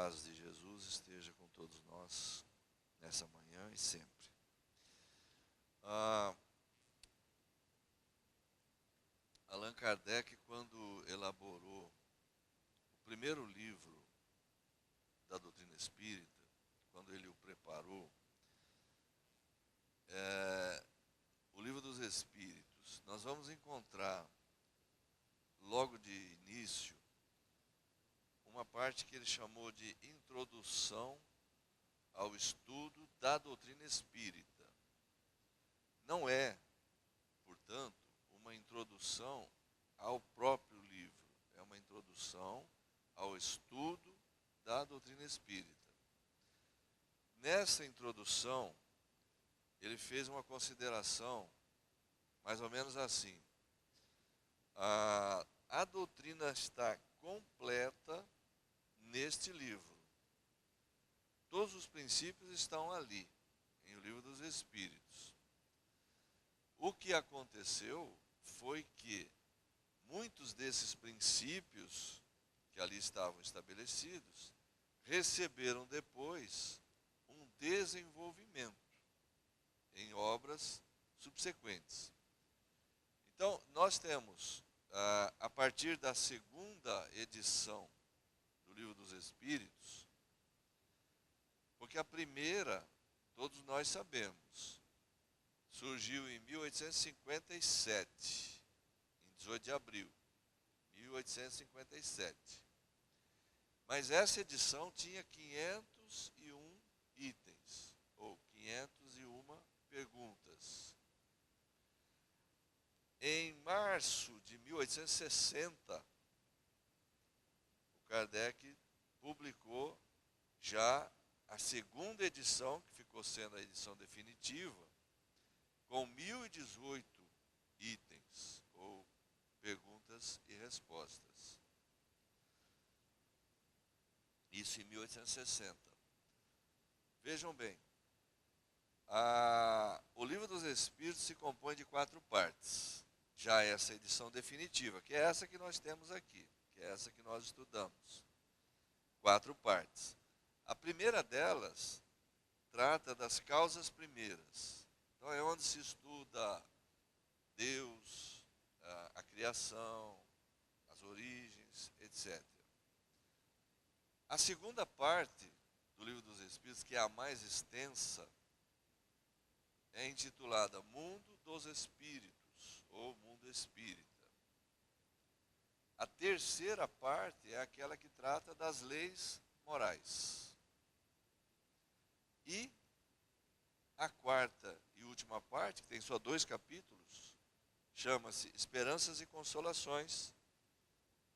paz de Jesus esteja com todos nós nessa manhã e sempre. Allan Kardec, quando elaborou o primeiro livro da doutrina espírita, quando ele o preparou, o Livro dos Espíritos, nós vamos encontrar logo de início uma parte que ele chamou de Introdução ao Estudo da Doutrina Espírita. Não é, portanto, uma introdução ao próprio livro, é uma introdução ao estudo da doutrina espírita. Nessa introdução, ele fez uma consideração mais ou menos assim: a doutrina está completa neste livro. Todos os princípios estão ali, em O Livro dos Espíritos. O que aconteceu foi que muitos desses princípios que ali estavam estabelecidos receberam depois um desenvolvimento em obras subsequentes. Então, nós temos, a partir da segunda edição do Livro dos Espíritos, porque a primeira, todos nós sabemos, surgiu em 1857, em 18 de abril, 1857. Mas essa edição tinha 501 itens, ou 501 perguntas. Em março de 1860, o Kardec publicou já a segunda edição, que ficou sendo a edição definitiva, com 1018 itens, ou perguntas e respostas. Isso em 1860. Vejam bem, o Livro dos Espíritos se compõe de 4 partes. Já essa edição definitiva, que é essa que nós temos aqui, que é essa que nós estudamos. 4 partes. A primeira delas trata das causas primeiras. Então é onde se estuda Deus, a criação, as origens, etc. A segunda parte do Livro dos Espíritos, que é a mais extensa, é intitulada Mundo dos Espíritos, ou Mundo Espírita. A terceira parte é aquela que trata das leis morais. E a quarta e última parte, que tem só 2 capítulos, chama-se Esperanças e Consolações,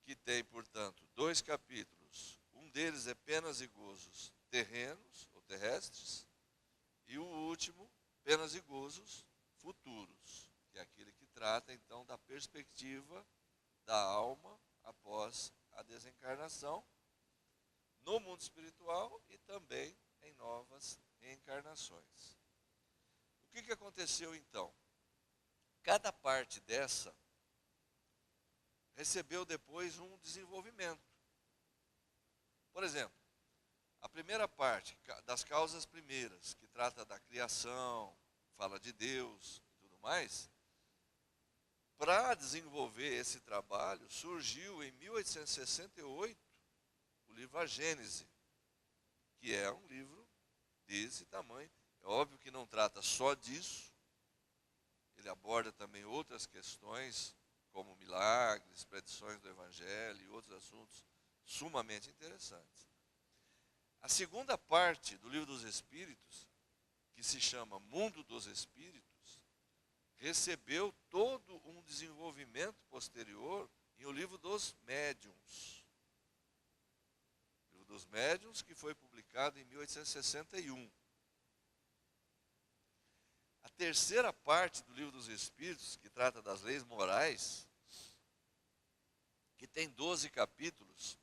que tem, portanto, 2 capítulos. Um deles é Penas e Gozos terrenos ou terrestres, e o último, Penas e Gozos futuros, que é aquele que trata, então, da perspectiva da alma após a desencarnação, no mundo espiritual e também em novas reencarnações. O que aconteceu então? Cada parte dessa recebeu depois um desenvolvimento. Por exemplo, a primeira parte, das causas primeiras, que trata da criação, fala de Deus e tudo mais, para desenvolver esse trabalho, surgiu em 1868 o livro A Gênese, que é um livro desse tamanho. É óbvio que não trata só disso, ele aborda também outras questões, como milagres, predições do Evangelho e outros assuntos sumamente interessantes. A segunda parte do Livro dos Espíritos, que se chama Mundo dos Espíritos, recebeu todo um desenvolvimento posterior em O Livro dos Médiuns. O Livro dos Médiuns, que foi publicado em 1861. A terceira parte do Livro dos Espíritos, que trata das leis morais, que tem 12 capítulos,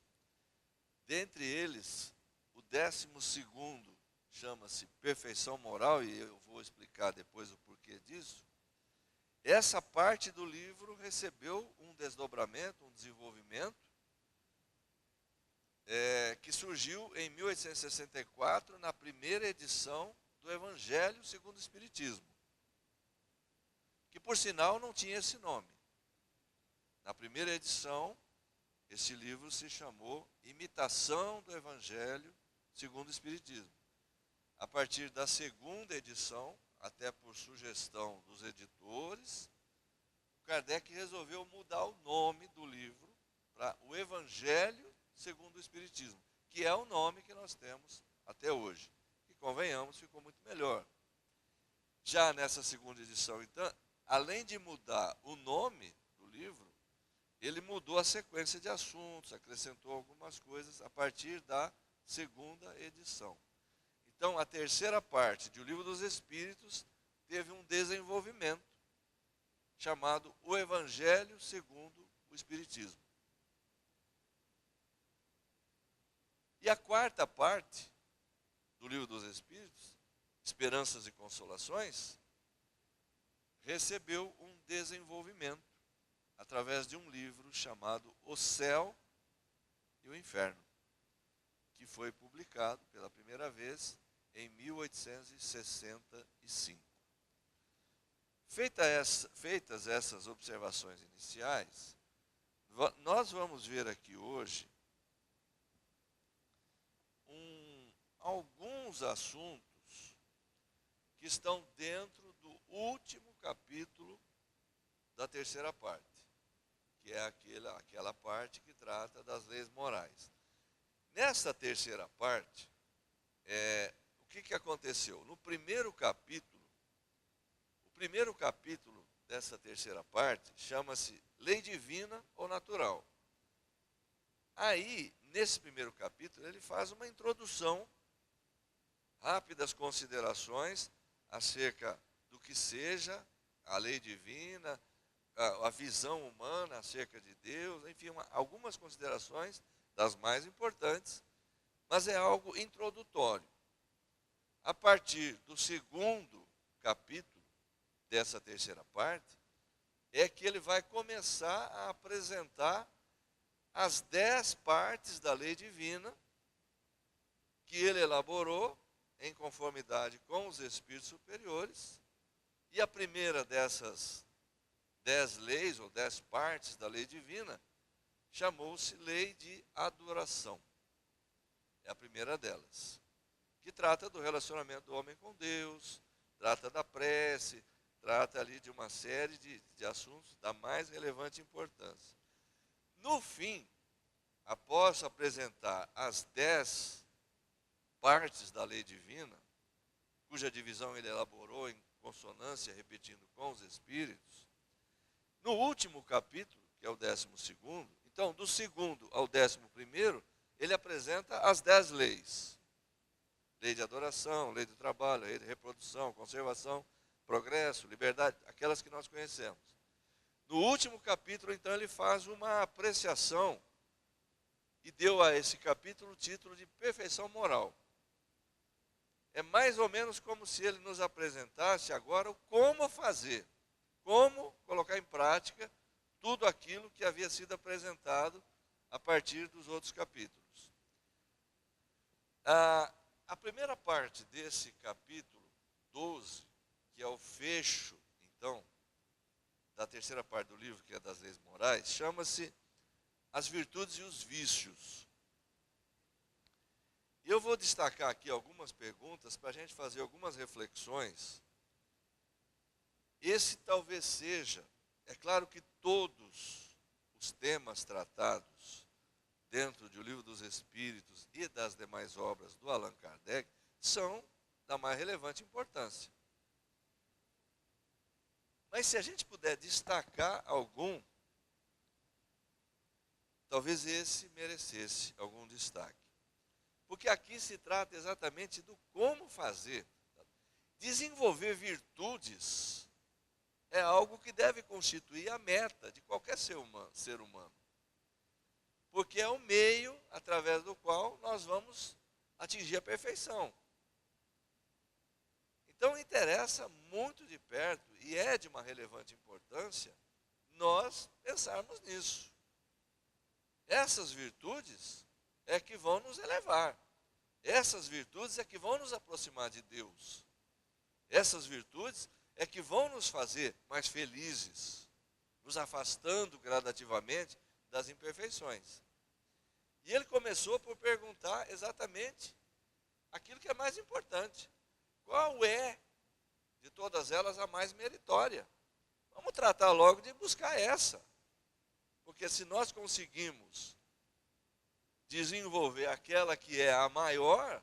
dentre eles, o 12º chama-se Perfeição Moral, e eu vou explicar depois o porquê disso. Essa parte do livro recebeu um desdobramento, um desenvolvimento, que surgiu em 1864, na primeira edição do Evangelho segundo o Espiritismo, que por sinal não tinha esse nome. Na primeira edição, esse livro se chamou Imitação do Evangelho segundo o Espiritismo. A partir da segunda edição, até por sugestão dos editores, Kardec resolveu mudar o nome do livro para o Evangelho segundo o Espiritismo, que é o nome que nós temos até hoje. E convenhamos, ficou muito melhor. Já nessa segunda edição, então, além de mudar o nome do livro, ele mudou a sequência de assuntos, acrescentou algumas coisas a partir da segunda edição. Então, a terceira parte de O Livro dos Espíritos teve um desenvolvimento chamado O Evangelho segundo o Espiritismo. E a quarta parte do Livro dos Espíritos, Esperanças e Consolações, recebeu um desenvolvimento através de um livro chamado O Céu e o Inferno, que foi publicado pela primeira vez em 1865. Feitas essas observações iniciais, nós vamos ver aqui hoje alguns assuntos que estão dentro do último capítulo da terceira parte, que é aquela parte que trata das leis morais. Nessa terceira parte, o que aconteceu? No primeiro capítulo, o primeiro capítulo dessa terceira parte chama-se Lei Divina ou Natural. Aí, nesse primeiro capítulo, ele faz uma introdução, rápidas considerações acerca do que seja a lei divina, a visão humana acerca de Deus, enfim, algumas considerações das mais importantes, mas é algo introdutório. A partir do segundo capítulo dessa terceira parte, é que ele vai começar a apresentar as 10 partes da lei divina que ele elaborou em conformidade com os espíritos superiores, e a primeira dessas 10 leis, ou 10 partes da lei divina, chamou-se Lei de Adoração. É a primeira delas, que trata do relacionamento do homem com Deus, trata da prece, trata ali de uma série de assuntos da mais relevante importância. No fim, após apresentar as 10 partes da lei divina, cuja divisão ele elaborou em consonância, repetindo com os espíritos, no último capítulo, que é o 12º, então, do segundo ao 11º, ele apresenta as 10 leis. Lei de adoração, lei do trabalho, lei de reprodução, conservação, progresso, liberdade, aquelas que nós conhecemos. No último capítulo, então, ele faz uma apreciação e deu a esse capítulo o título de Perfeição Moral. É mais ou menos como se ele nos apresentasse agora o como fazer, como colocar em prática tudo aquilo que havia sido apresentado a partir dos outros capítulos. A primeira parte desse capítulo 12, que é o fecho, então, da terceira parte do livro, que é das leis morais, chama-se As Virtudes e os Vícios. E eu vou destacar aqui algumas perguntas para a gente fazer algumas reflexões. Esse talvez seja, é claro que todos os temas tratados dentro do Livro dos Espíritos e das demais obras do Allan Kardec são da mais relevante importância. Mas se a gente puder destacar algum, talvez esse merecesse algum destaque. Porque aqui se trata exatamente do como fazer. Desenvolver virtudes é algo que deve constituir a meta de qualquer ser humano. Porque é o meio através do qual nós vamos atingir a perfeição. Então interessa muito de perto, e é de uma relevante importância, nós pensarmos nisso. Essas virtudes é que vão nos elevar. Essas virtudes é que vão nos aproximar de Deus. Essas virtudes é que vão nos fazer mais felizes, nos afastando gradativamente das imperfeições. E ele começou por perguntar exatamente aquilo que é mais importante. Qual é, de todas elas, a mais meritória? Vamos tratar logo de buscar essa. Porque se nós conseguimos desenvolver aquela que é a maior,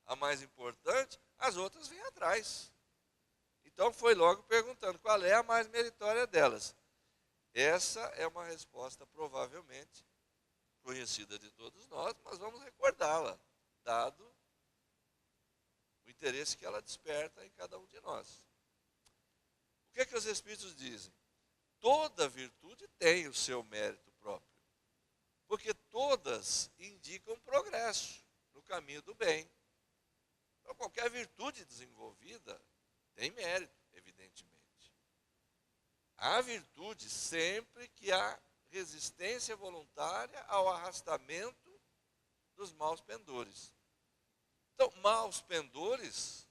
a mais importante, as outras vêm atrás. Então foi logo perguntando qual é a mais meritória delas. Essa é uma resposta provavelmente conhecida de todos nós, mas vamos recordá-la, dado o interesse que ela desperta em cada um de nós. O que é que os Espíritos dizem? Toda virtude tem o seu mérito próprio, porque todas indicam progresso no caminho do bem. Então, qualquer virtude desenvolvida tem mérito, evidentemente. Há virtude sempre que há resistência voluntária ao arrastamento dos maus pendores. Então, maus pendores,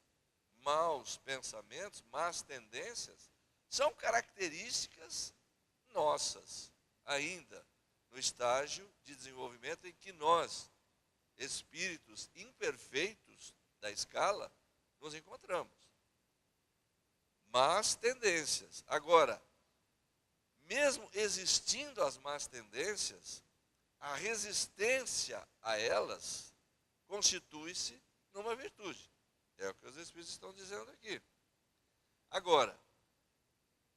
maus pensamentos, más tendências, são características nossas, ainda no estágio de desenvolvimento em que nós, espíritos imperfeitos da escala, nos encontramos. Más tendências. Agora, mesmo existindo as más tendências, a resistência a elas constitui-se numa virtude. É o que os Espíritos estão dizendo aqui. Agora,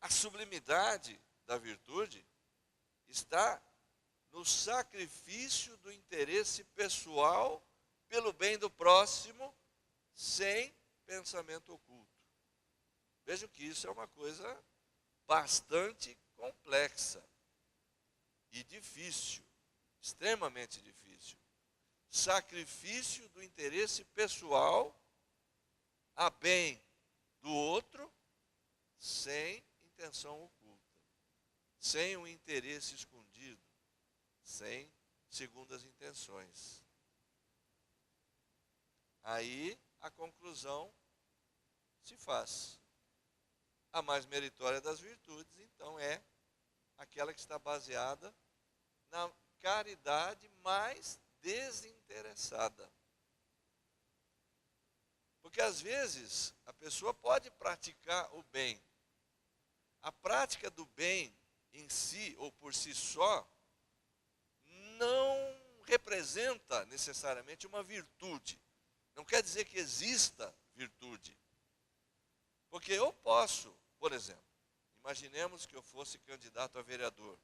a sublimidade da virtude está no sacrifício do interesse pessoal pelo bem do próximo, sem pensamento oculto. Vejam que isso é uma coisa bastante complexa e difícil, extremamente difícil. Sacrifício do interesse pessoal a bem do outro, sem intenção oculta, sem um interesse escondido, sem segundas intenções. Aí a conclusão se faz. A mais meritória das virtudes, então, é aquela que está baseada na caridade mais desinteressada. Porque às vezes a pessoa pode praticar o bem. A prática do bem em si ou por si só não representa necessariamente uma virtude. Não quer dizer que exista virtude. Porque eu posso, por exemplo, imaginemos que eu fosse candidato a vereador.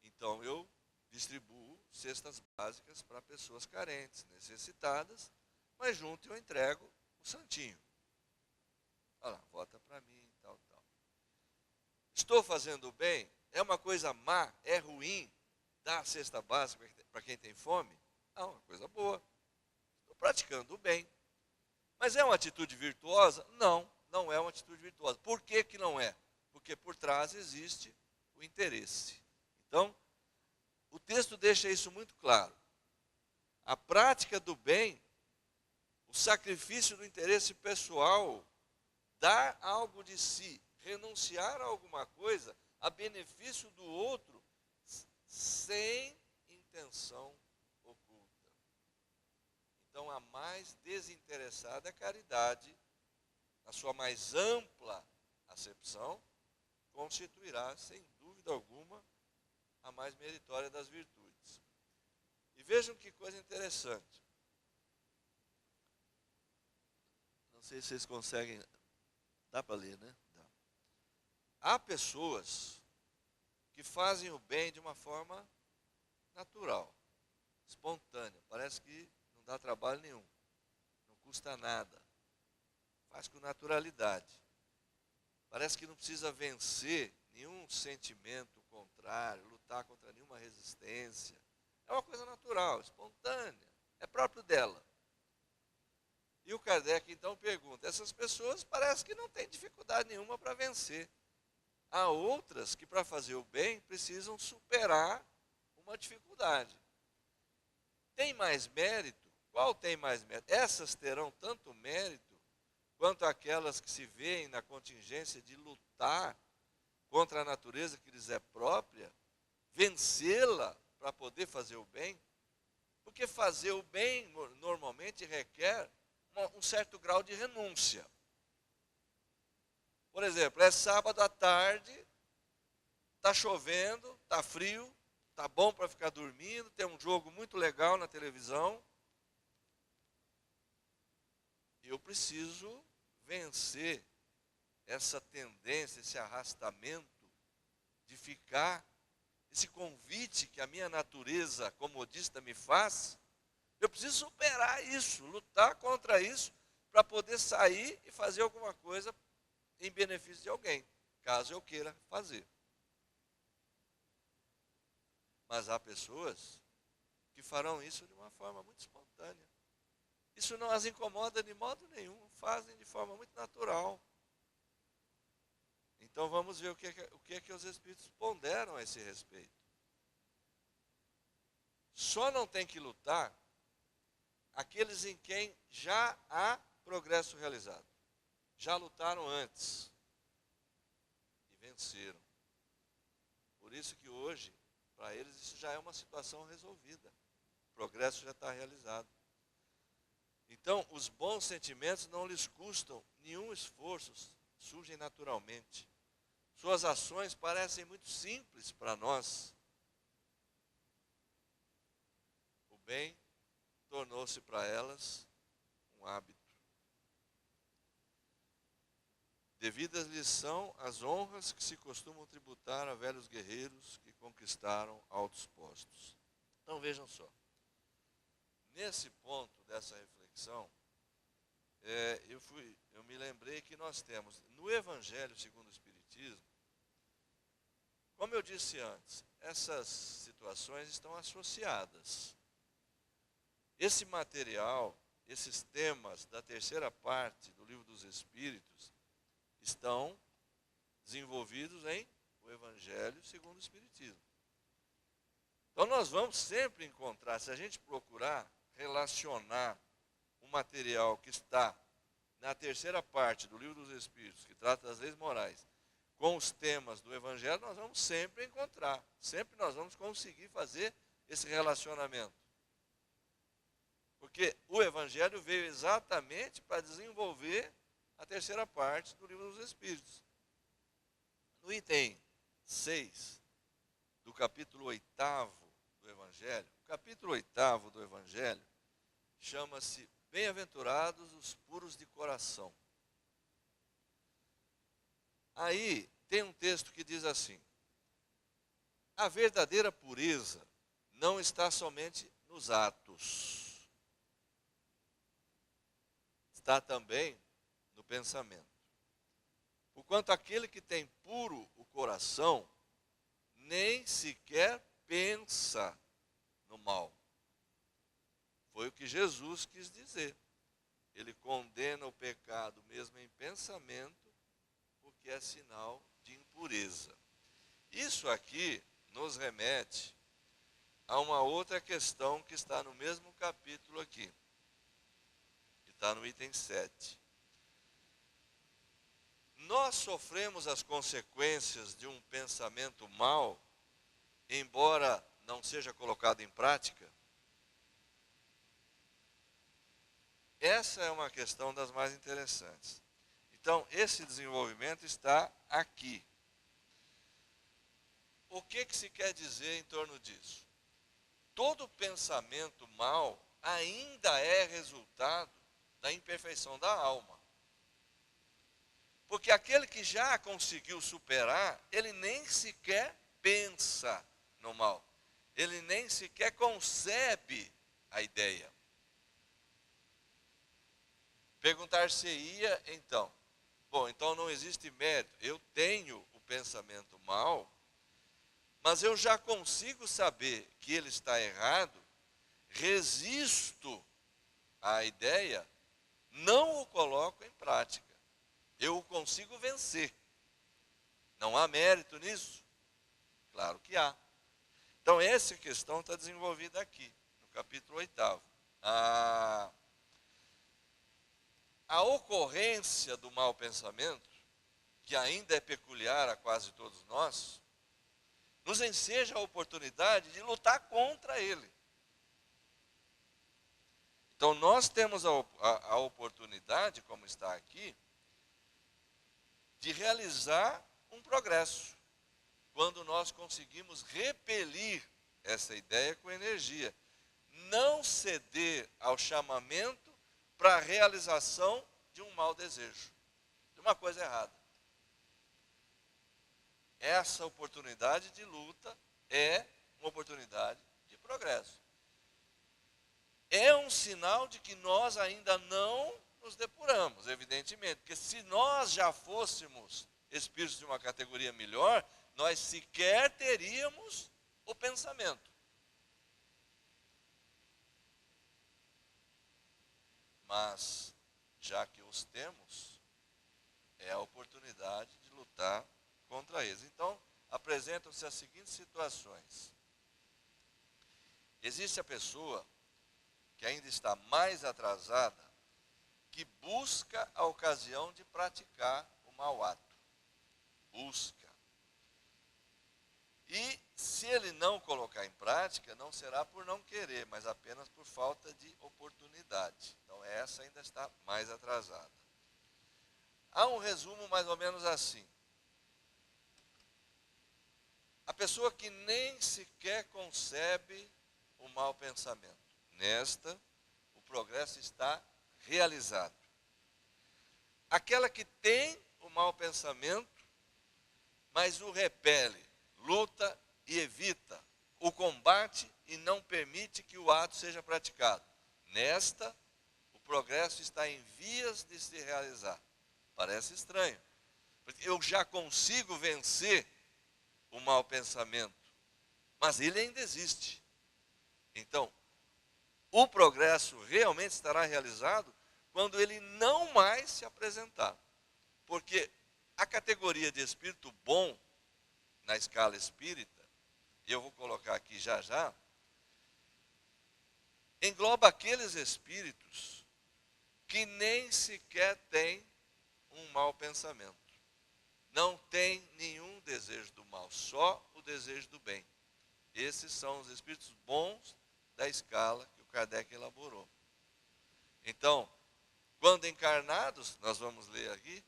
Então eu distribuo cestas básicas para pessoas carentes, necessitadas, mas junto eu entrego o santinho. Olha lá, vota para mim, tal, tal. Estou fazendo o bem? É uma coisa má? É ruim dar a cesta básica para quem tem fome? Não, é uma coisa boa. Estou praticando o bem. Mas é uma atitude virtuosa? Não, não é uma atitude virtuosa. Por que que não é? Porque por trás existe o interesse. Então, o texto deixa isso muito claro. A prática do bem, o sacrifício do interesse pessoal, dar algo de si, renunciar a alguma coisa a benefício do outro, sem intenção oculta. Então, a mais desinteressada é a caridade, na sua mais ampla acepção, constituirá, sem dúvida alguma, a mais meritória das virtudes. E vejam que coisa interessante. Não sei se vocês conseguem. Dá para ler, né? Dá. Há pessoas que fazem o bem de uma forma natural, espontânea. Parece que não dá trabalho nenhum, não custa nada. Faz com naturalidade. Parece que não precisa vencer nenhum sentimento contrário, lutar contra nenhuma resistência. É uma coisa natural, espontânea, é próprio dela. E o Kardec então pergunta, essas pessoas parece que não têm dificuldade nenhuma para vencer. Há outras que para fazer o bem precisam superar uma dificuldade. Tem mais mérito? Qual tem mais mérito? Essas terão tanto mérito quanto aquelas que se veem na contingência de lutar contra a natureza que lhes é própria, vencê-la para poder fazer o bem? Porque fazer o bem normalmente requer um certo grau de renúncia. Por exemplo, é sábado à tarde, está chovendo, está frio, está bom para ficar dormindo, tem um jogo muito legal na televisão. Eu preciso vencer essa tendência, esse arrastamento de ficar, esse convite que a minha natureza comodista me faz. Eu preciso superar isso, lutar contra isso, para poder sair e fazer alguma coisa em benefício de alguém, caso eu queira fazer. Mas há pessoas que farão isso de uma forma muito espontânea. Isso não as incomoda de modo nenhum, fazem de forma muito natural. Então vamos ver o que é que os Espíritos ponderam a esse respeito. Só não tem que lutar aqueles em quem já há progresso realizado. Já lutaram antes e venceram. Por isso que hoje, para eles, isso já é uma situação resolvida. O progresso já está realizado. Então, os bons sentimentos não lhes custam nenhum esforço, surgem naturalmente. Suas ações parecem muito simples para nós. O bem tornou-se para elas um hábito. Devidas lhes são as honras que se costumam tributar a velhos guerreiros que conquistaram altos postos. Então vejam só. Nesse ponto dessa reflexão, eu me lembrei que nós temos no Evangelho segundo o Espiritismo, como eu disse antes, essas situações estão associadas. Esse material, esses temas da terceira parte do Livro dos Espíritos, estão desenvolvidos em o Evangelho segundo o Espiritismo. Então nós vamos sempre encontrar, se a gente procurar relacionar o material que está na terceira parte do Livro dos Espíritos, que trata das leis morais, com os temas do Evangelho, nós vamos sempre encontrar, sempre nós vamos conseguir fazer esse relacionamento. Porque o Evangelho veio exatamente para desenvolver a terceira parte do Livro dos Espíritos. No item 6 do capítulo 8º do Evangelho, o capítulo 8º do Evangelho chama-se Bem-aventurados os puros de coração. Aí tem um texto que diz assim: a verdadeira pureza não está somente nos atos, está também no pensamento. Porquanto aquele que tem puro o coração, nem sequer pensa no mal. Foi o que Jesus quis dizer. Ele condena o pecado mesmo em pensamento, porque é sinal de impureza. Isso aqui nos remete a uma outra questão que está no mesmo capítulo aqui, que está no item 7. Nós sofremos as consequências de um pensamento mau, embora não seja colocado em prática? Essa é uma questão das mais interessantes. Então, esse desenvolvimento está aqui. O que se quer dizer em torno disso? Todo pensamento mau ainda é resultado da imperfeição da alma. Porque aquele que já conseguiu superar, ele nem sequer pensa no mal. Ele nem sequer concebe a ideia. Perguntar-se-ia, então, bom, então não existe mérito. Eu tenho o pensamento mau, mas eu já consigo saber que ele está errado, resisto à ideia, não o coloco em prática. Eu o consigo vencer. Não há mérito nisso? Claro que há. Então essa questão está desenvolvida aqui, no capítulo 8. A ocorrência do mau pensamento, que ainda é peculiar a quase todos nós, nos enseja a oportunidade de lutar contra ele. Então nós temos a oportunidade, como está aqui, de realizar um progresso, quando nós conseguimos repelir essa ideia com energia. Não ceder ao chamamento para a realização de um mau desejo, de uma coisa errada. Essa oportunidade de luta é uma oportunidade de progresso. É um sinal de que nós ainda não nos depuramos, evidentemente, porque se nós já fôssemos espíritos de uma categoria melhor, nós sequer teríamos o pensamento. Mas, já que os temos, é a oportunidade de lutar contra eles. Então, apresentam-se as seguintes situações. Existe a pessoa que ainda está mais atrasada, que busca a ocasião de praticar o mau ato. Busca. E se ele não colocar em prática, não será por não querer, mas apenas por falta de oportunidade. Então essa ainda está mais atrasada. Há um resumo mais ou menos assim. A pessoa que nem sequer concebe o mau pensamento. Nesta, o progresso está realizado. Aquela que tem o mau pensamento, mas o repele, luta e evita, o combate e não permite que o ato seja praticado. Nesta, o progresso está em vias de se realizar. Parece estranho, porque eu já consigo vencer o mau pensamento, mas ele ainda existe. Então, o progresso realmente estará realizado quando ele não mais se apresentar. Porque a categoria de espírito bom, na escala espírita, e eu vou colocar aqui já já, engloba aqueles espíritos que nem sequer têm um mau pensamento. Não tem nenhum desejo do mal, só o desejo do bem. Esses são os espíritos bons da escala que o Kardec elaborou. Então, quando encarnados, nós vamos ler aqui,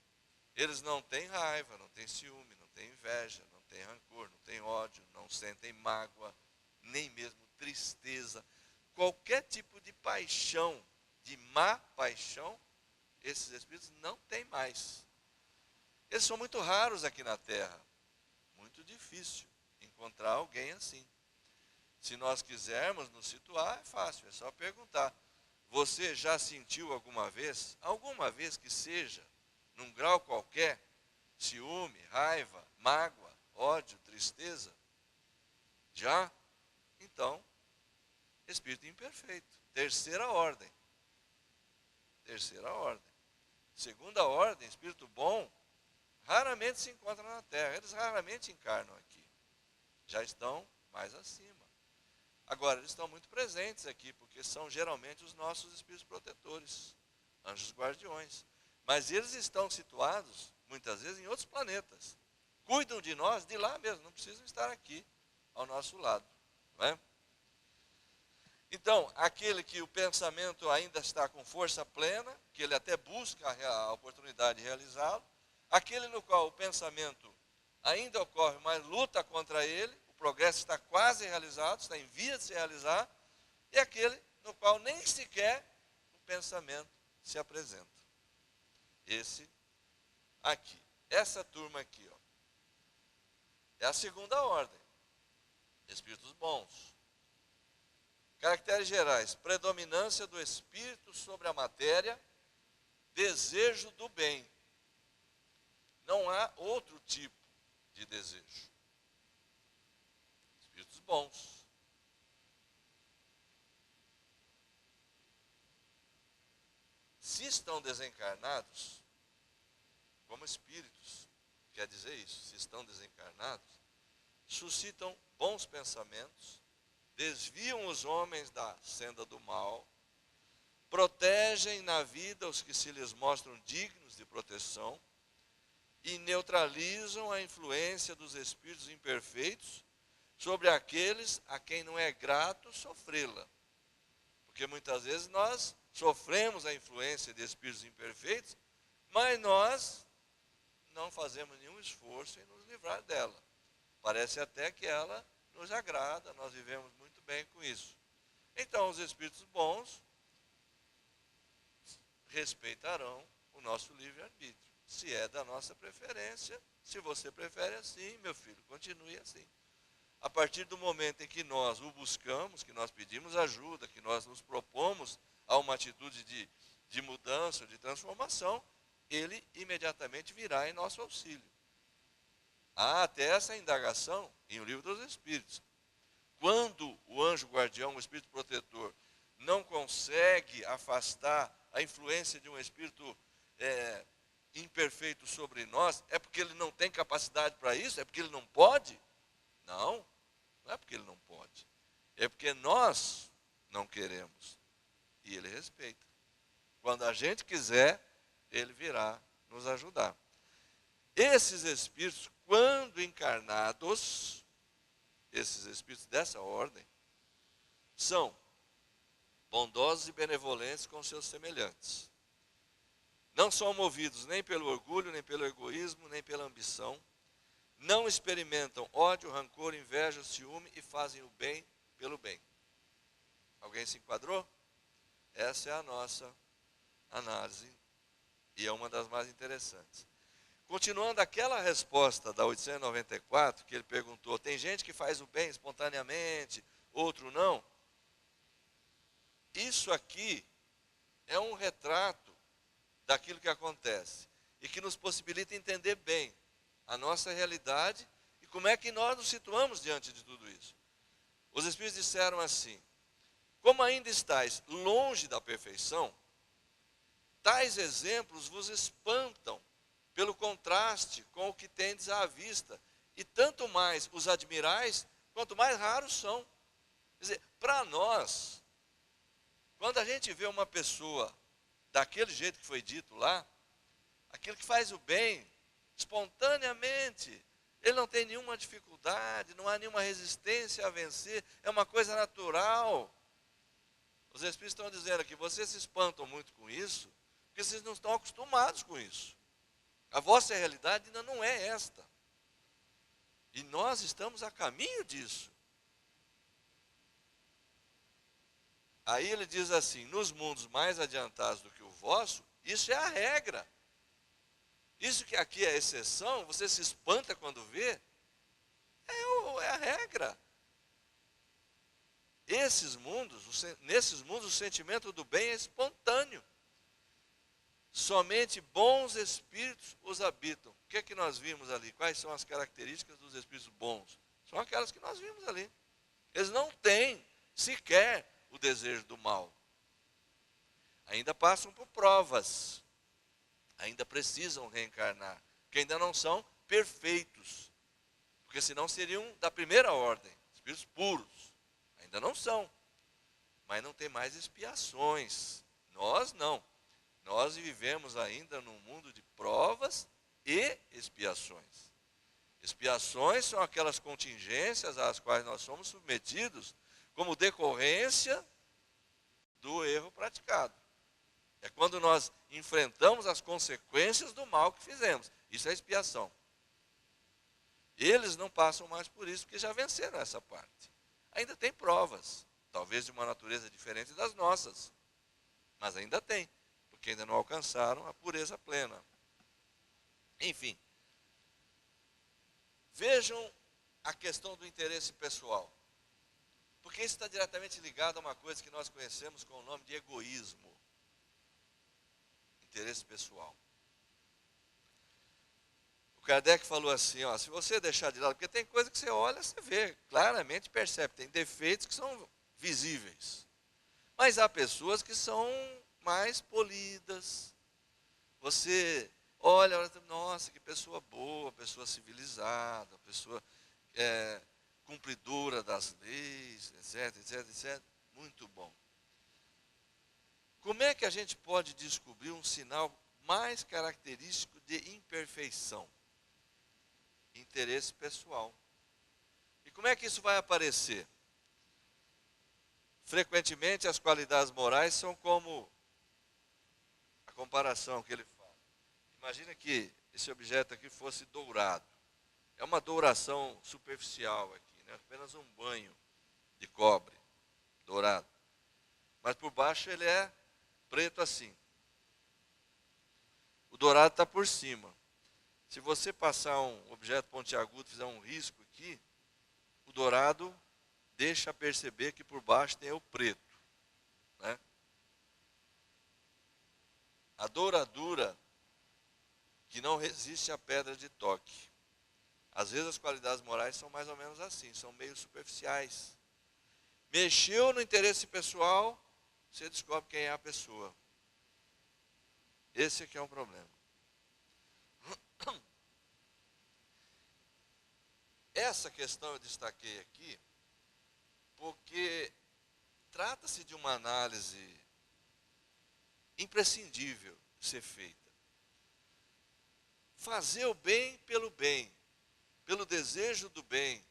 eles não têm raiva, não têm ciúme, não têm inveja, não têm rancor, não têm ódio, não sentem mágoa, nem mesmo tristeza. Qualquer tipo de paixão, de má paixão, esses espíritos não têm mais. Eles são muito raros aqui na Terra. Muito difícil encontrar alguém assim. Se nós quisermos nos situar, é fácil, é só perguntar. Você já sentiu alguma vez que seja, num grau qualquer, ciúme, raiva, mágoa, ódio, tristeza? Já? Então, espírito imperfeito. Terceira ordem. Terceira ordem. Segunda ordem, espírito bom, raramente se encontra na Terra. Eles raramente encarnam aqui. Já estão mais acima. Agora, eles estão muito presentes aqui, porque são geralmente os nossos espíritos protetores, anjos guardiões. Mas eles estão situados, muitas vezes, em outros planetas. Cuidam de nós de lá mesmo, não precisam estar aqui, ao nosso lado. Não é? Então, aquele que o pensamento ainda está com força plena, que ele até busca a oportunidade de realizá-lo, aquele no qual o pensamento ainda ocorre, mas luta contra ele, o progresso está quase realizado, está em via de se realizar, e aquele no qual nem sequer o pensamento se apresenta. Esse aqui, essa turma aqui, ó, é a segunda ordem, espíritos bons. Caracteres gerais: predominância do espírito sobre a matéria, desejo do bem. Não há outro tipo de desejo. Espíritos bons. Se estão desencarnados, como espíritos, quer dizer isso, se estão desencarnados, suscitam bons pensamentos desviam os homens da senda do mal, protegem na vida os que se lhes mostram dignos de proteção e neutralizam a influência dos espíritos imperfeitos sobre aqueles a quem não é grato sofrê-la. Porque muitas vezes nós sofremos a influência de espíritos imperfeitos, mas nós não fazemos nenhum esforço em nos livrar dela. Parece até que ela nos agrada, nós vivemos muito bem com isso. Então, os espíritos bons respeitarão o nosso livre-arbítrio. Se é da nossa preferência, se você prefere assim, meu filho, continue assim. A partir do momento em que nós o buscamos, que nós pedimos ajuda, que nós nos propomos a uma atitude de mudança, de transformação, ele imediatamente virá em nosso auxílio. Há até essa indagação em O Livro dos Espíritos. Quando o anjo guardião, o espírito protetor, não consegue afastar a influência de um espírito imperfeito sobre nós, é porque ele não tem capacidade para isso? É porque ele não pode? Não, não é porque ele não pode. É porque nós não queremos. E ele respeita. Quando a gente quiser, ele virá nos ajudar. Esses espíritos, quando encarnados, esses espíritos dessa ordem, são bondosos e benevolentes com seus semelhantes. Não são movidos nem pelo orgulho, nem pelo egoísmo, nem pela ambição. Não experimentam ódio, rancor, inveja, ciúme e fazem o bem pelo bem. Alguém se enquadrou? Essa é a nossa análise e é uma das mais interessantes. Continuando aquela resposta da 894, que ele perguntou, tem gente que faz o bem espontaneamente, outro não? Isso aqui é um retrato daquilo que acontece e que nos possibilita entender bem a nossa realidade e como é que nós nos situamos diante de tudo isso. Os Espíritos disseram assim, como ainda estáis longe da perfeição, tais exemplos vos espantam pelo contraste com o que tendes à vista, e tanto mais os admirais, quanto mais raros são. Quer dizer, para nós, quando a gente vê uma pessoa daquele jeito que foi dito lá, aquele que faz o bem, espontaneamente, ele não tem nenhuma dificuldade, não há nenhuma resistência a vencer, é uma coisa natural. Os Espíritos estão dizendo aqui, vocês se espantam muito com isso, porque vocês não estão acostumados com isso. A vossa realidade ainda não é esta. E nós estamos a caminho disso. Aí ele diz assim, nos mundos mais adiantados do que o vosso, isso é a regra. Isso que aqui é a exceção, você se espanta quando vê, é a regra. Nesses mundos, o sentimento do bem é espontâneo. Somente bons espíritos os habitam. O que é que nós vimos ali? Quais são as características dos espíritos bons? São aquelas que nós vimos ali. Eles não têm sequer o desejo do mal. Ainda passam por provas. Ainda precisam reencarnar. Porque ainda não são perfeitos. Porque senão seriam da primeira ordem. Espíritos puros. Ainda não são. Mas não tem mais expiações. Nós não. Nós vivemos ainda num mundo de provas e expiações. Expiações são aquelas contingências às quais nós somos submetidos como decorrência do erro praticado. É quando nós enfrentamos as consequências do mal que fizemos. Isso é expiação. Eles não passam mais por isso, porque já venceram essa parte. Ainda tem provas, talvez de uma natureza diferente das nossas, mas ainda tem. Porque ainda não alcançaram a pureza plena. Enfim, vejam a questão do interesse pessoal. Porque isso está diretamente ligado a uma coisa que nós conhecemos com o nome de egoísmo. Interesse pessoal. O Kardec falou assim, ó, se você deixar de lado, porque tem coisa que você olha, você vê, claramente percebe, tem defeitos que são visíveis. Mas há pessoas que são mais polidas. Você olha, nossa, que pessoa boa, pessoa civilizada, pessoa cumpridora das leis, etc, etc, etc. Muito bom. Como é que a gente pode descobrir um sinal mais característico de imperfeição? Interesse pessoal. E como é que isso vai aparecer? Frequentemente as qualidades morais são como a comparação que ele faz. Imagina que esse objeto aqui fosse dourado. É uma douração superficial aqui, né? Apenas um banho de cobre dourado. Mas por baixo ele é preto assim. O dourado está por cima. Se você passar um objeto pontiagudo, fizer um risco aqui, o dourado deixa perceber que por baixo tem o preto, né? A douradura que não resiste à pedra de toque. Às vezes as qualidades morais são mais ou menos assim, são meio superficiais. Mexeu no interesse pessoal, você descobre quem é a pessoa. Esse aqui é um problema. Essa questão eu destaquei aqui, porque trata-se de uma análise imprescindível de ser feita. Fazer o bem, pelo desejo do bem,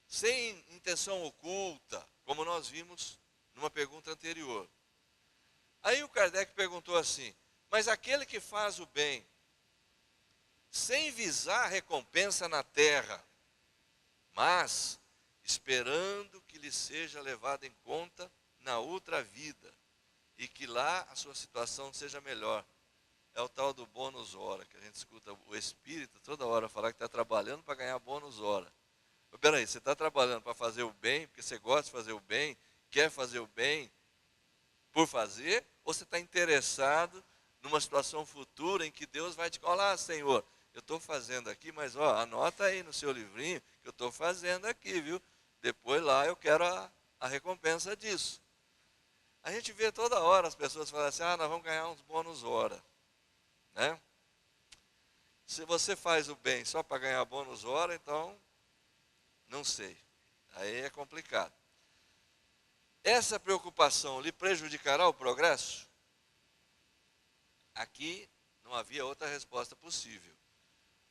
sem intenção oculta, como nós vimos numa pergunta anterior. Aí o Kardec perguntou assim, mas aquele que faz o bem, sem visar recompensa na terra, mas esperando que lhe seja levado em conta na outra vida, e que lá a sua situação seja melhor. É o tal do bônus hora, que a gente escuta o espírito toda hora falar que está trabalhando para ganhar bônus hora. Mas peraí, você está trabalhando para fazer o bem, porque você gosta de fazer o bem, quer fazer o bem por fazer, ou você está interessado numa situação futura em que Deus vai te falar, Senhor, eu estou fazendo aqui, mas ó, anota aí no seu livrinho que eu estou fazendo aqui, viu? Depois lá eu quero a recompensa disso. A gente vê toda hora as pessoas falando assim, nós vamos ganhar uns bônus hora, né? Se você faz o bem só para ganhar bônus hora, então, não sei, aí é complicado. Essa preocupação lhe prejudicará o progresso? Aqui não havia outra resposta possível.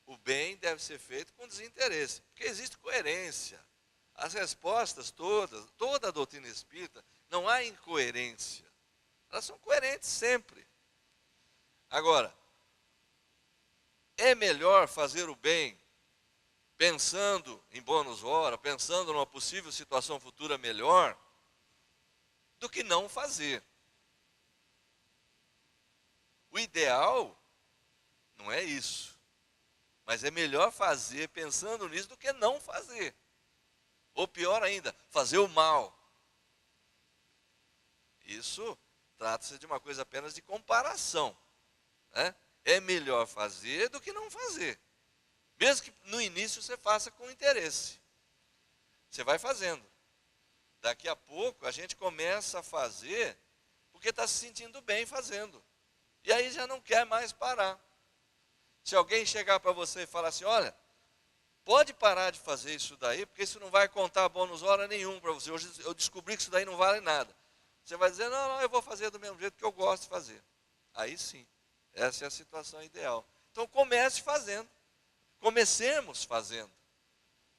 O bem deve ser feito com desinteresse, porque existe coerência. As respostas todas, toda a doutrina espírita, não há incoerência. Elas são coerentes sempre. Agora, é melhor fazer o bem pensando em bônus hora, pensando numa possível situação futura melhor, do que não fazer. O ideal não é isso. Mas é melhor fazer pensando nisso do que não fazer. Ou pior ainda, fazer o mal. Isso trata-se de uma coisa apenas de comparação, né? É melhor fazer do que não fazer. Mesmo que no início você faça com interesse. Você vai fazendo. Daqui a pouco a gente começa a fazer porque está se sentindo bem fazendo. E aí já não quer mais parar. Se alguém chegar para você e falar assim, olha, pode parar de fazer isso daí, porque isso não vai contar bônus hora nenhum para você. Hoje eu descobri que isso daí não vale nada. Você vai dizer, não, eu vou fazer do mesmo jeito que eu gosto de fazer. Aí sim, essa é a situação ideal. Então comece fazendo. Comecemos fazendo.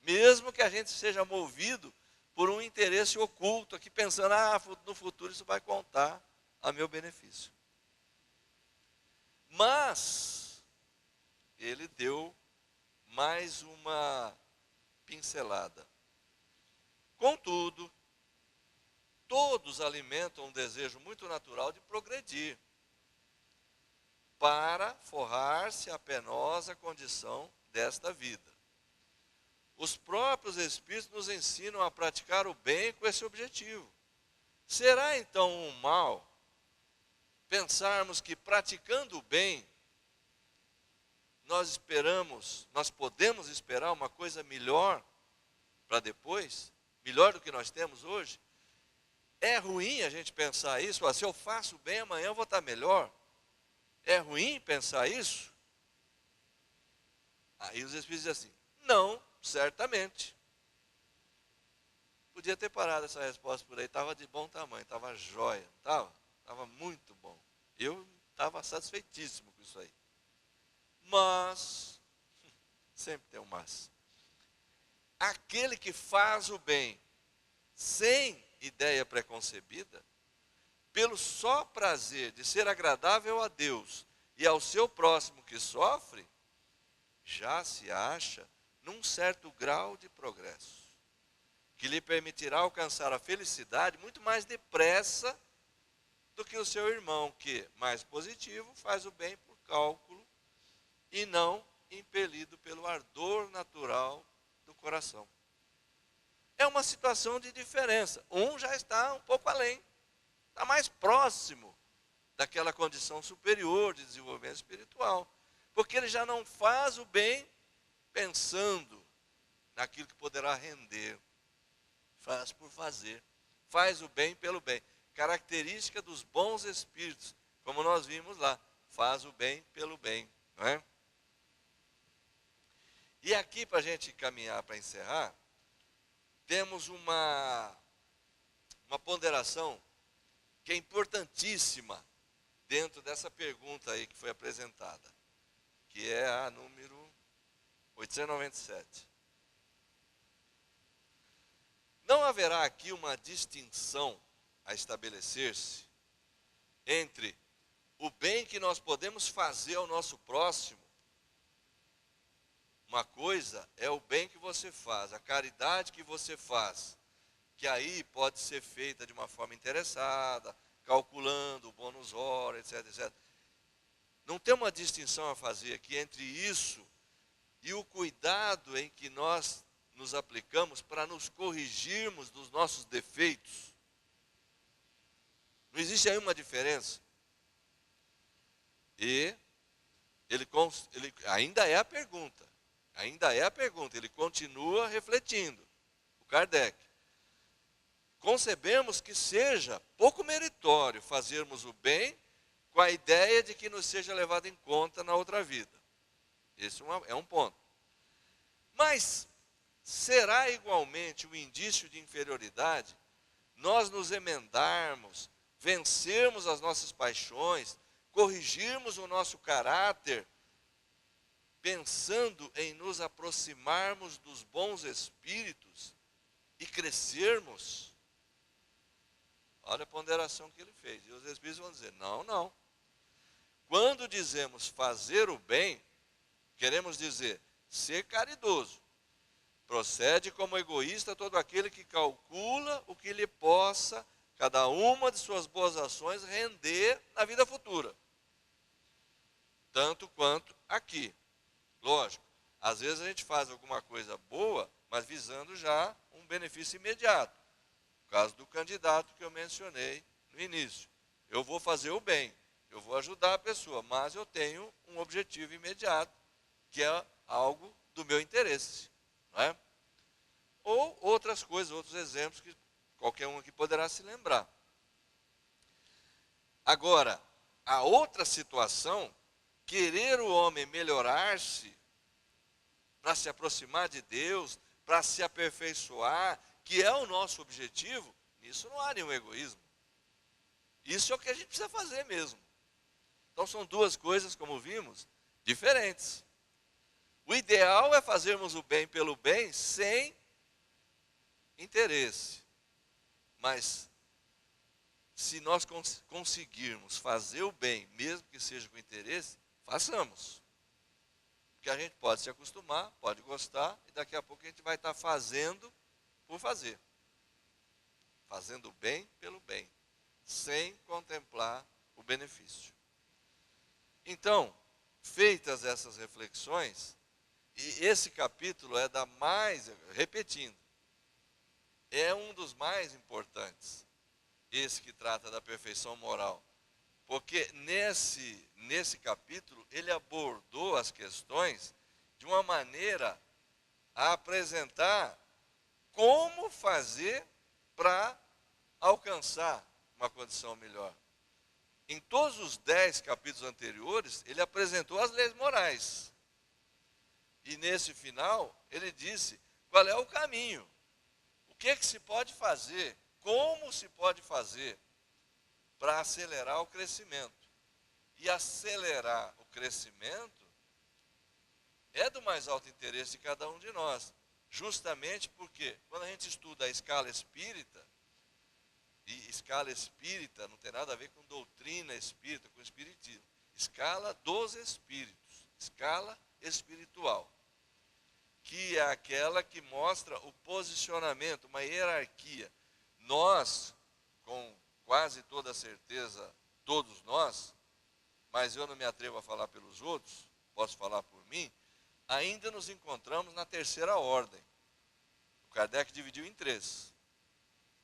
Mesmo que a gente seja movido por um interesse oculto, aqui pensando, no futuro isso vai contar a meu benefício. Mas, ele deu mais uma pincelada. Contudo, todos alimentam um desejo muito natural de progredir, para forrar-se a penosa condição desta vida. Os próprios Espíritos nos ensinam a praticar o bem com esse objetivo. Será então um mal pensarmos que praticando o bem, nós podemos esperar uma coisa melhor para depois, melhor do que nós temos hoje? É ruim a gente pensar isso, se eu faço bem, amanhã eu vou estar melhor. É ruim pensar isso? Aí os Espíritos dizem assim, não, certamente. Podia ter parado essa resposta por aí, estava de bom tamanho, estava jóia, não estava? Estava muito bom. Eu estava satisfeitíssimo com isso aí. Mas, sempre tem um mas. Aquele que faz o bem sem ideia preconcebida, pelo só prazer de ser agradável a Deus e ao seu próximo que sofre, já se acha num certo grau de progresso, que lhe permitirá alcançar a felicidade muito mais depressa do que o seu irmão, que, mais positivo, faz o bem por cálculo e não impelido pelo ardor natural do coração. É uma situação de diferença. Um já está um pouco além, está mais próximo daquela condição superior de desenvolvimento espiritual, porque ele já não faz o bem pensando naquilo que poderá render, faz por fazer, faz o bem pelo bem. Característica dos bons espíritos, como nós vimos lá, faz o bem pelo bem, não é? E aqui, para a gente caminhar para encerrar, temos uma ponderação que é importantíssima dentro dessa pergunta aí que foi apresentada, que é a número 897. Não haverá aqui uma distinção a estabelecer-se entre o bem que nós podemos fazer ao nosso próximo. Uma coisa é o bem que você faz, a caridade que você faz, que aí pode ser feita de uma forma interessada, calculando o bônus hora, etc, etc. Não tem uma distinção a fazer aqui entre isso e o cuidado em que nós nos aplicamos para nos corrigirmos dos nossos defeitos. Não existe aí uma diferença. E ele ainda é a pergunta. Ainda é a pergunta. Ele continua refletindo. O Kardec. Concebemos que seja pouco meritório fazermos o bem com a ideia de que nos seja levado em conta na outra vida. Esse é um ponto. Mas será igualmente um indício de inferioridade nós nos emendarmos, vencermos as nossas paixões, corrigirmos o nosso caráter, pensando em nos aproximarmos dos bons espíritos e crescermos? Olha a ponderação que ele fez. E os espíritos vão dizer, não, não. Quando dizemos fazer o bem, queremos dizer ser caridoso. Procede como egoísta todo aquele que calcula o que lhe possa, cada uma de suas boas ações, render na vida futura. Tanto quanto aqui. Lógico, às vezes a gente faz alguma coisa boa, mas visando já um benefício imediato. No caso do candidato que eu mencionei no início. Eu vou fazer o bem, eu vou ajudar a pessoa, mas eu tenho um objetivo imediato, que é algo do meu interesse. Não é? Ou outras coisas, outros exemplos que qualquer um aqui poderá se lembrar. Agora, a outra situação, querer o homem melhorar-se para se aproximar de Deus, para se aperfeiçoar, que é o nosso objetivo, nisso não há nenhum egoísmo. Isso é o que a gente precisa fazer mesmo. Então são duas coisas, como vimos, diferentes. O ideal é fazermos o bem pelo bem sem interesse. Mas se nós conseguirmos fazer o bem, mesmo que seja com interesse, façamos. Porque a gente pode se acostumar, pode gostar, e daqui a pouco a gente vai estar fazendo por fazer. Fazendo o bem pelo bem, sem contemplar o benefício. Então, feitas essas reflexões, e esse capítulo é da mais, repetindo, é um dos mais importantes, esse que trata da perfeição moral. Porque nesse capítulo, ele abordou as questões de uma maneira a apresentar como fazer para alcançar uma condição melhor. Em todos os 10 capítulos anteriores, ele apresentou as leis morais. E nesse final, ele disse qual é o caminho. O que que se pode fazer? Como se pode fazer para acelerar o crescimento? E acelerar o crescimento é do mais alto interesse de cada um de nós. Justamente porque, quando a gente estuda a escala espírita, e escala espírita não tem nada a ver com doutrina espírita, com espiritismo. Escala dos espíritos, escala espiritual, que é aquela que mostra o posicionamento, uma hierarquia. Nós, com quase toda certeza, todos nós, mas eu não me atrevo a falar pelos outros, posso falar por mim, ainda nos encontramos na terceira ordem. O Kardec dividiu em três: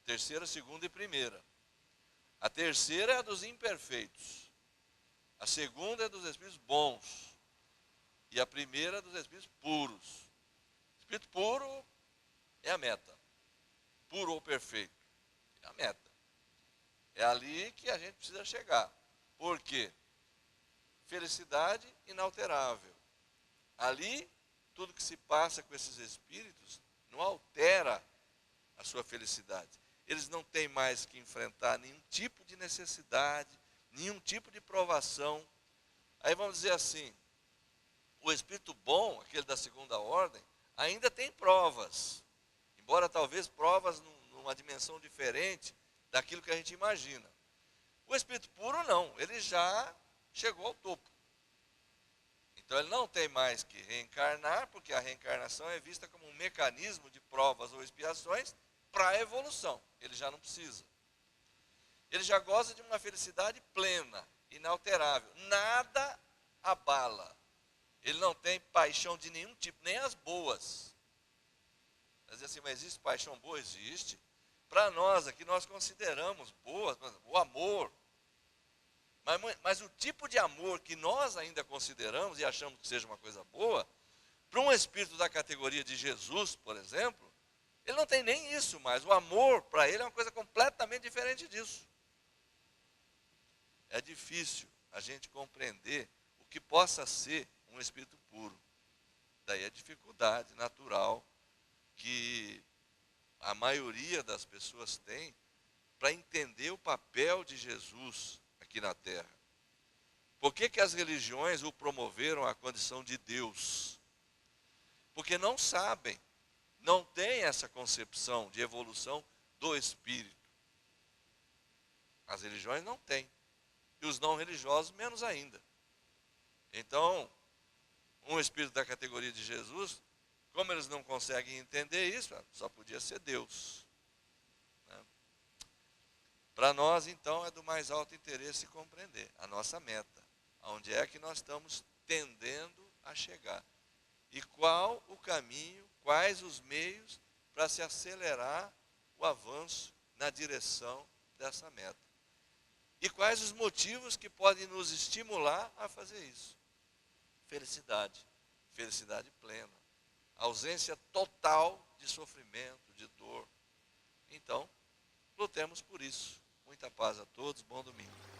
terceira, segunda e primeira. A terceira é a dos imperfeitos. A segunda é dos espíritos bons. E a primeira é dos espíritos puros. Espírito puro é a meta. Puro ou perfeito é a meta. É ali que a gente precisa chegar. Por quê? Felicidade inalterável. Ali, tudo que se passa com esses espíritos não altera a sua felicidade. Eles não têm mais que enfrentar nenhum tipo de necessidade, nenhum tipo de provação. Aí vamos dizer assim, o espírito bom, aquele da segunda ordem, ainda tem provas. Embora talvez provas numa dimensão diferente daquilo que a gente imagina. O espírito puro não, ele já chegou ao topo. Então ele não tem mais que reencarnar, porque a reencarnação é vista como um mecanismo de provas ou expiações para a evolução. Ele já não precisa. Ele já goza de uma felicidade plena, inalterável. Nada abala. Ele não tem paixão de nenhum tipo, nem as boas. Mas assim, mas existe paixão boa? Existe. Para nós aqui, nós consideramos boas, o amor. Mas o tipo de amor que nós ainda consideramos e achamos que seja uma coisa boa, para um espírito da categoria de Jesus, por exemplo, ele não tem nem isso mais. O amor, para ele, é uma coisa completamente diferente disso. É difícil a gente compreender o que possa ser um espírito puro. Daí a dificuldade natural que a maioria das pessoas tem para entender o papel de Jesus aqui na Terra. Por que que as religiões o promoveram à condição de Deus? Porque não sabem, não têm essa concepção de evolução do espírito. As religiões não têm. E os não religiosos menos ainda. Então, um espírito da categoria de Jesus, como eles não conseguem entender isso, só podia ser Deus. Né? Para nós, então, é do mais alto interesse compreender a nossa meta. Aonde é que nós estamos tendendo a chegar. E qual o caminho, quais os meios para se acelerar o avanço na direção dessa meta. E quais os motivos que podem nos estimular a fazer isso. Felicidade, felicidade plena. Ausência total de sofrimento, de dor. Então, lutemos por isso. Muita paz a todos, bom domingo.